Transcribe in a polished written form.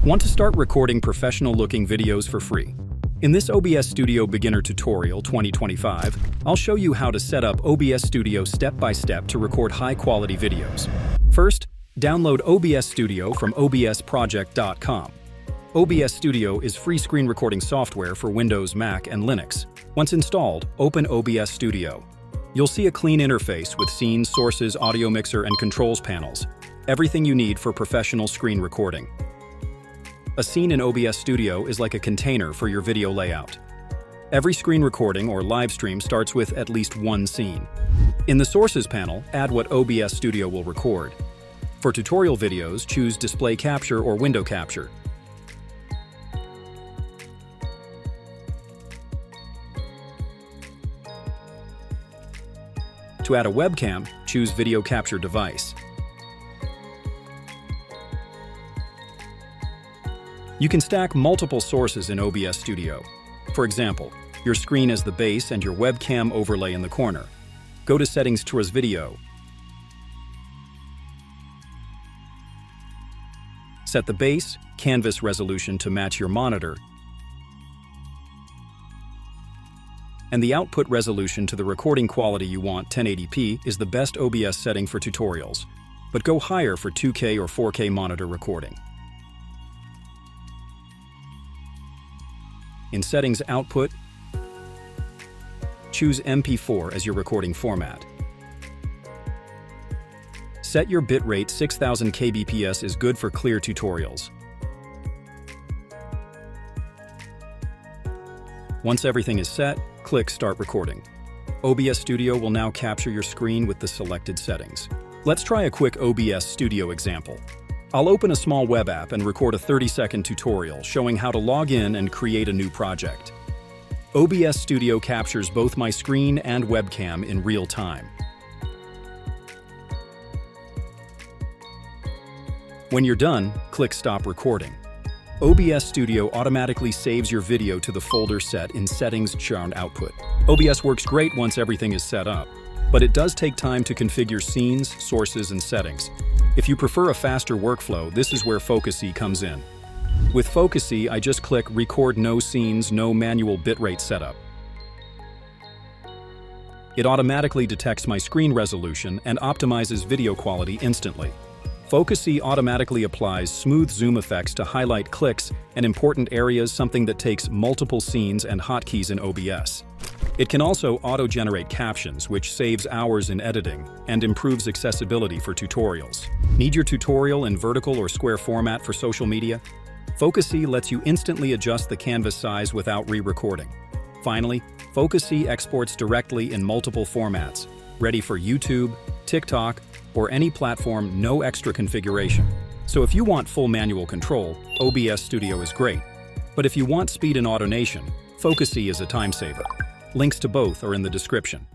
Want to start recording professional-looking videos for free? In this OBS Studio Beginner Tutorial 2025, I'll show you how to set up OBS Studio step-by-step to record high-quality videos. First, download OBS Studio from obsproject.com. OBS Studio is free screen recording software for Windows, Mac, and Linux. Once installed, open OBS Studio. You'll see a clean interface with scenes, sources, audio mixer, and controls panels. Everything you need for professional screen recording. A scene in OBS Studio is like a container for your video layout. Every screen recording or live stream starts with at least one scene. In the Sources panel, add what OBS Studio will record. For tutorial videos, choose Display Capture or Window Capture. To add a webcam, choose Video Capture Device. You can stack multiple sources in OBS Studio. For example, your screen as the base and your webcam overlay in the corner. Go to Settings, choose Video. Set the base, canvas resolution to match your monitor, and the output resolution to the recording quality you want. 1080p is the best OBS setting for tutorials, but go higher for 2K or 4K monitor recording. In Settings Output, choose MP4 as your recording format. Set your bitrate. 6000 kbps is good for clear tutorials. Once everything is set, click Start Recording. OBS Studio will now capture your screen with the selected settings. Let's try a quick OBS Studio example. I'll open a small web app and record a 30-second tutorial showing how to log in and create a new project. OBS Studio captures both my screen and webcam in real time. When you're done, click Stop Recording. OBS Studio automatically saves your video to the folder set in Settings, Sound Output. OBS works great once everything is set up, but it does take time to configure scenes, sources, and settings. If you prefer a faster workflow, this is where FocuSee comes in. With FocuSee, I just click Record No Scenes, No Manual Bitrate Setup. It automatically detects my screen resolution and optimizes video quality instantly. FocuSee automatically applies smooth zoom effects to highlight clicks and important areas, something that takes multiple scenes and hotkeys in OBS. It can also auto-generate captions, which saves hours in editing and improves accessibility for tutorials. Need your tutorial in vertical or square format for social media? FocuSee lets you instantly adjust the canvas size without re-recording. Finally, FocuSee exports directly in multiple formats, ready for YouTube, TikTok, or any platform. No extra configuration. So if you want full manual control, OBS Studio is great. But if you want speed and automation, FocuSee is a time saver. Links to both are in the description.